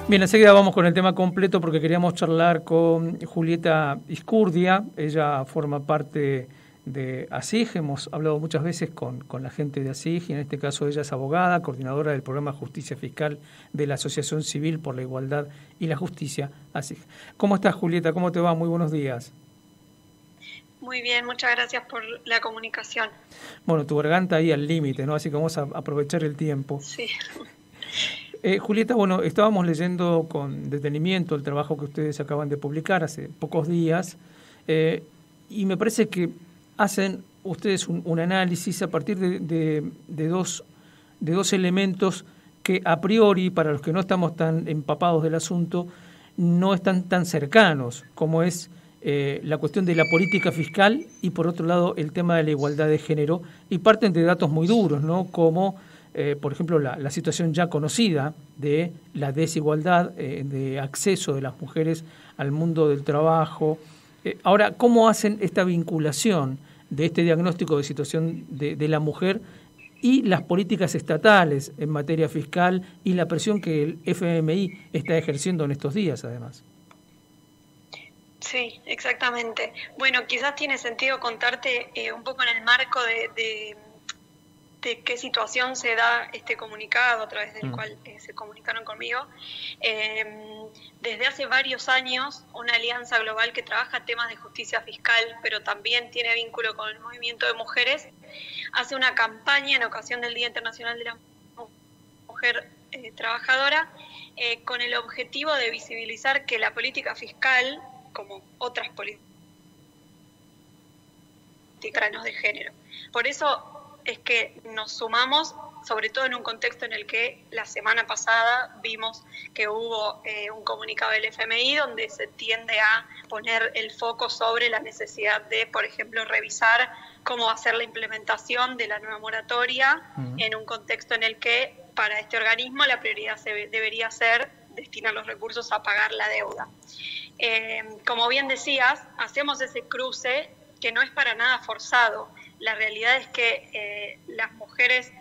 Bien, enseguida vamos con el tema completo porque queríamos charlar con Julieta Iscurdia. Ella forma parte de ASIG. Hemos hablado muchas veces con la gente de ASIG y en este caso ella es abogada, coordinadora del programa Justicia Fiscal de la Asociación Civil por la Igualdad y la Justicia, ASIG. ¿Cómo estás, Julieta? ¿Cómo te va? Muy buenos días. Muy bien, muchas gracias por la comunicación. Bueno, tu garganta ahí al límite, ¿no? Así que vamos a aprovechar el tiempo. Sí. Julieta, bueno, estábamos leyendo con detenimiento el trabajo que ustedes acaban de publicar hace pocos días y me parece que hacen ustedes un análisis a partir de dos elementos que a priori, para los que no estamos tan empapados del asunto, no están tan cercanos, como es la cuestión de la política fiscal y, por otro lado, el tema de la igualdad de género, y parten de datos muy duros, ¿no? Como por ejemplo, la situación ya conocida de la desigualdad de acceso de las mujeres al mundo del trabajo. Ahora, ¿cómo hacen esta vinculación de este diagnóstico de situación de la mujer y las políticas estatales en materia fiscal y la presión que el FMI está ejerciendo en estos días, además? Sí, exactamente. Bueno, quizás tiene sentido contarte un poco en el marco de qué situación se da este comunicado a través del cual se comunicaron conmigo. Desde hace varios años, una alianza global que trabaja temas de justicia fiscal, pero también tiene vínculo con el movimiento de mujeres, hace una campaña en ocasión del Día Internacional de la Mujer Trabajadora, con el objetivo de visibilizar que la política fiscal, como otras políticas de género. Por eso es que nos sumamos, sobre todo en un contexto en el que la semana pasada vimos que hubo un comunicado del FMI donde se tiende a poner el foco sobre la necesidad de, por ejemplo, revisar cómo hacer la implementación de la nueva moratoria en un contexto en el que para este organismo la prioridad debería ser destinar los recursos a pagar la deuda. Como bien decías, hacemos ese cruce que no es para nada forzado. La realidad es que las mujeres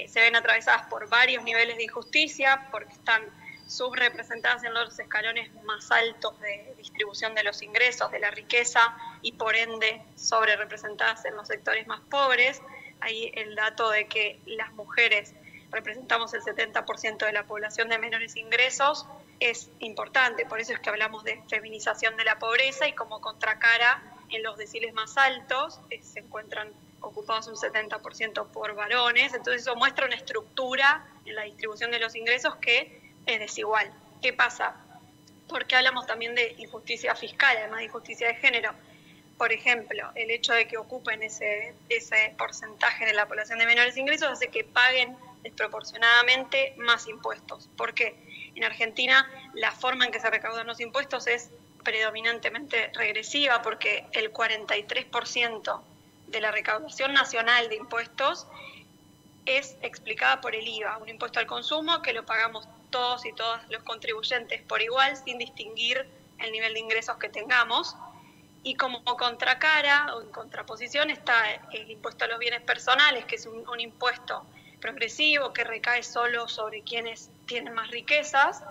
se ven atravesadas por varios niveles de injusticia, porque están subrepresentadas en los escalones más altos de distribución de los ingresos, de la riqueza, y por ende sobrerepresentadas en los sectores más pobres. Hay el dato de que las mujeres representamos el 70% de la población de menores ingresos, es importante, por eso es que hablamos de feminización de la pobreza, y como contracara en los deciles más altos se encuentran ocupados un 70% por varones. Entonces eso muestra una estructura en la distribución de los ingresos que es desigual. ¿Qué pasa? Porque hablamos también de injusticia fiscal, además de injusticia de género. Por ejemplo, el hecho de que ocupen ese porcentaje de la población de menores ingresos hace que paguen desproporcionadamente más impuestos. ¿Por qué? En Argentina la forma en que se recaudan los impuestos es predominantemente regresiva, porque el 43% de la recaudación nacional de impuestos es explicada por el IVA, un impuesto al consumo que lo pagamos todos y todas los contribuyentes por igual, sin distinguir el nivel de ingresos que tengamos. Y como contracara o en contraposición está el impuesto a los bienes personales, que es un impuesto progresivo que recae solo sobre quienes tienen más riquezas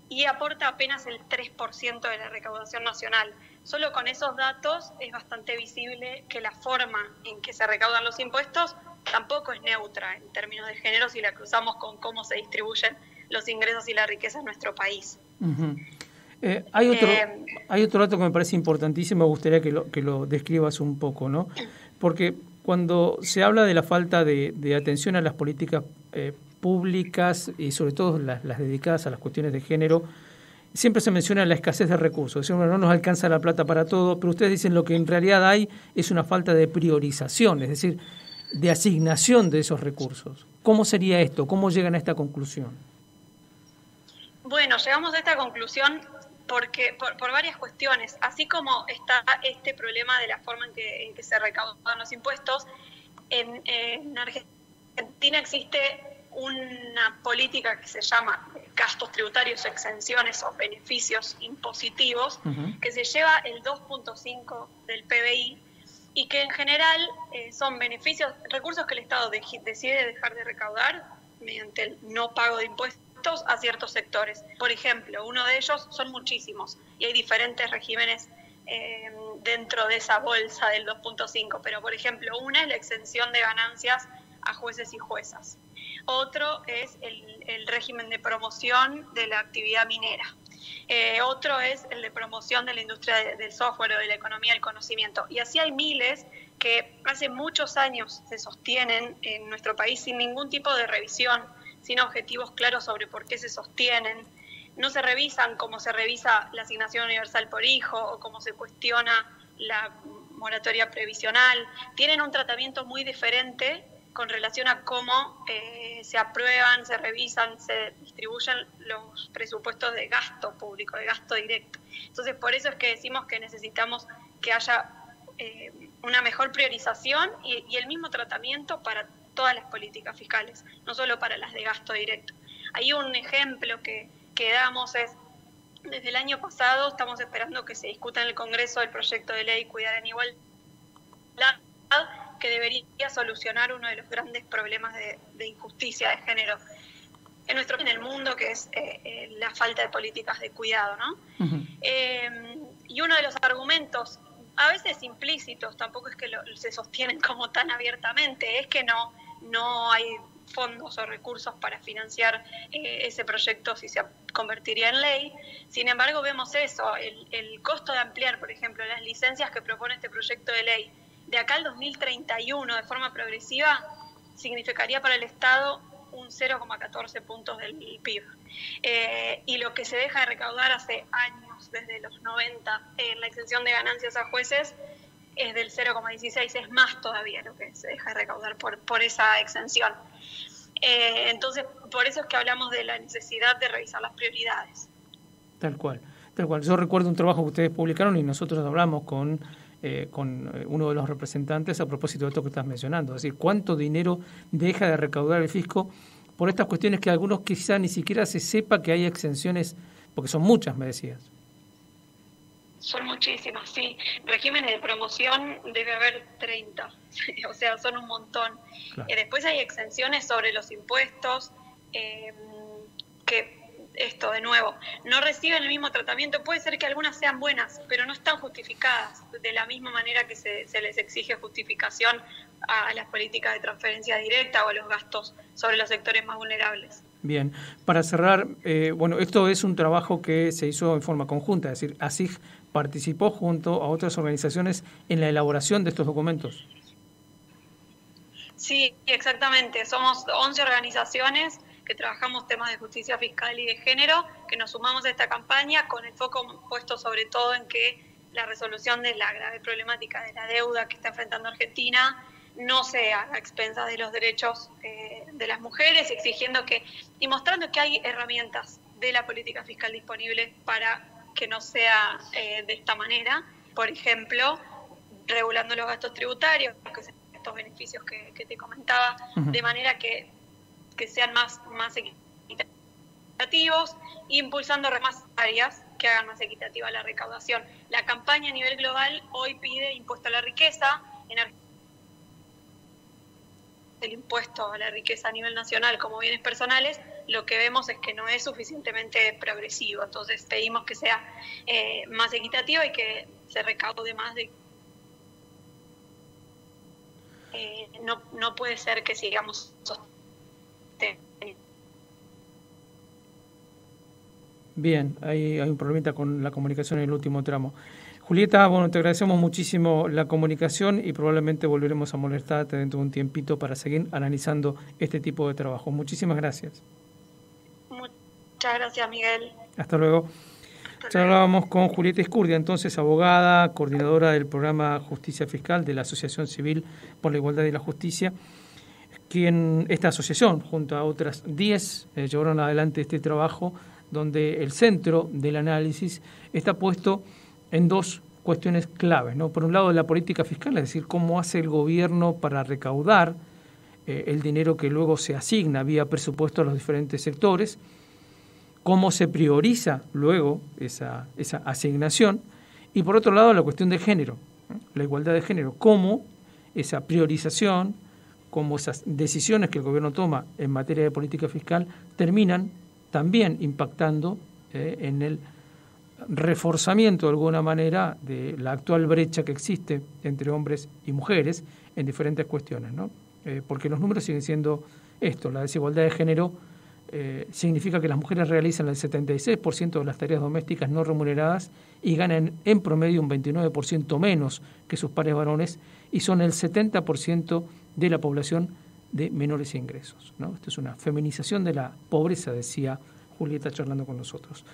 y aporta apenas el 3% de la recaudación nacional. Solo con esos datos es bastante visible que la forma en que se recaudan los impuestos tampoco es neutra en términos de género si la cruzamos con cómo se distribuyen los ingresos y la riqueza en nuestro país. Hay otro dato que me parece importantísimo, me gustaría que lo describas un poco, ¿no? Porque cuando se habla de la falta de atención a las políticas públicas y sobre todo las dedicadas a las cuestiones de género, siempre se menciona la escasez de recursos. Es decir, no nos alcanza la plata para todo, pero ustedes dicen lo que en realidad hay es una falta de priorización, es decir, de asignación de esos recursos. ¿Cómo sería esto? ¿Cómo llegan a esta conclusión? Bueno, llegamos a esta conclusión porque por varias cuestiones. Así como está este problema de la forma en que se recaudan los impuestos, en Argentina existe una política que se llama gastos tributarios, exenciones o beneficios impositivos, que se lleva el 2.5 del PBI y que en general son beneficios, recursos que el Estado decide dejar de recaudar mediante el no pago de impuestos a ciertos sectores. Por ejemplo, uno de ellos, son muchísimos, y hay diferentes regímenes dentro de esa bolsa del 2.5, pero por ejemplo, una es la exención de ganancias a jueces y juezas. Otro es el régimen de promoción de la actividad minera. Otro es el de promoción de la industria del software o de la economía del conocimiento. Y así hay miles que hace muchos años se sostienen en nuestro país sin ningún tipo de revisión, sin objetivos claros sobre por qué se sostienen. No se revisan como se revisa la asignación universal por hijo o como se cuestiona la moratoria previsional. Tienen un tratamiento muy diferente con relación a cómo se aprueban, se revisan, se distribuyen los presupuestos de gasto público, de gasto directo. Entonces, por eso es que decimos que necesitamos que haya una mejor priorización y el mismo tratamiento para todas las políticas fiscales, no solo para las de gasto directo. Hay un ejemplo que damos es, desde el año pasado estamos esperando que se discuta en el Congreso el proyecto de ley Cuidar en Igualdad, que debería solucionar uno de los grandes problemas de injusticia de género en el mundo, que es la falta de políticas de cuidado, ¿no? Uh-huh. Y uno de los argumentos, a veces implícitos, tampoco es que se sostienen como tan abiertamente, es que no hay fondos o recursos para financiar ese proyecto si se convertiría en ley. Sin embargo, vemos eso, el costo de ampliar, por ejemplo, las licencias que propone este proyecto de ley de acá al 2031 de forma progresiva, significaría para el Estado un 0,14 puntos del PIB. Y lo que se deja de recaudar hace años, desde los 90, en la exención de ganancias a jueces, es del 0,16, es más todavía lo que se deja de recaudar por esa exención. Entonces, por eso es que hablamos de la necesidad de revisar las prioridades. Tal cual. Yo recuerdo un trabajo que ustedes publicaron y nosotros hablamos con uno de los representantes a propósito de esto que estás mencionando. Es decir, cuánto dinero deja de recaudar el fisco por estas cuestiones que algunos quizá ni siquiera se sepa que hay exenciones, porque son muchas, me decías. Son muchísimas, sí. Regímenes de promoción debe haber 30, o sea, son un montón. Claro. Después hay exenciones sobre los impuestos, que esto, de nuevo, no reciben el mismo tratamiento. Puede ser que algunas sean buenas, pero no están justificadas de la misma manera que se les exige justificación a las políticas de transferencia directa o a los gastos sobre los sectores más vulnerables. Bien, para cerrar, esto es un trabajo que se hizo en forma conjunta, es decir, ASIG participó junto a otras organizaciones en la elaboración de estos documentos. Sí, exactamente. Somos 11 organizaciones que trabajamos temas de justicia fiscal y de género, que nos sumamos a esta campaña con el foco puesto sobre todo en que la resolución de la grave problemática de la deuda que está enfrentando Argentina no sea a expensas de los derechos de las mujeres, exigiendo y mostrando que hay herramientas de la política fiscal disponibles para que no sea de esta manera. Por ejemplo, regulando los gastos tributarios, que son estos beneficios que te comentaba, uh-huh, de manera que sean más equitativos, impulsando más áreas que hagan más equitativa la recaudación. La campaña a nivel global hoy pide impuesto a la riqueza. En Argentina, el impuesto a la riqueza a nivel nacional como bienes personales, lo que vemos es que no es suficientemente progresivo. Entonces pedimos que sea más equitativo y que se recaude más no puede ser que sigamos Bien, hay un problemita con la comunicación en el último tramo. Julieta, te agradecemos muchísimo la comunicación y probablemente volveremos a molestarte dentro de un tiempito para seguir analizando este tipo de trabajo. Muchísimas gracias. Muchas gracias, Miguel. Hasta luego. Ya hablábamos con Julieta Izcurdia, entonces abogada, coordinadora del programa Justicia Fiscal de la Asociación Civil por la Igualdad y la Justicia, quien esta asociación, junto a otras 10, llevaron adelante este trabajo donde el centro del análisis está puesto en dos cuestiones claves, ¿no? Por un lado, la política fiscal, es decir, cómo hace el gobierno para recaudar el dinero que luego se asigna vía presupuesto a los diferentes sectores, cómo se prioriza luego esa asignación, y por otro lado, la cuestión de género, ¿no? La igualdad de género, cómo esa priorización, cómo esas decisiones que el gobierno toma en materia de política fiscal terminan también impactando en el reforzamiento de alguna manera de la actual brecha que existe entre hombres y mujeres en diferentes cuestiones, ¿no? Porque los números siguen siendo esto, la desigualdad de género significa que las mujeres realizan el 76% de las tareas domésticas no remuneradas y ganan en promedio un 29% menos que sus pares varones y son el 70% de la población de menores ingresos, ¿no? Esto es una feminización de la pobreza, decía Julieta charlando con nosotros.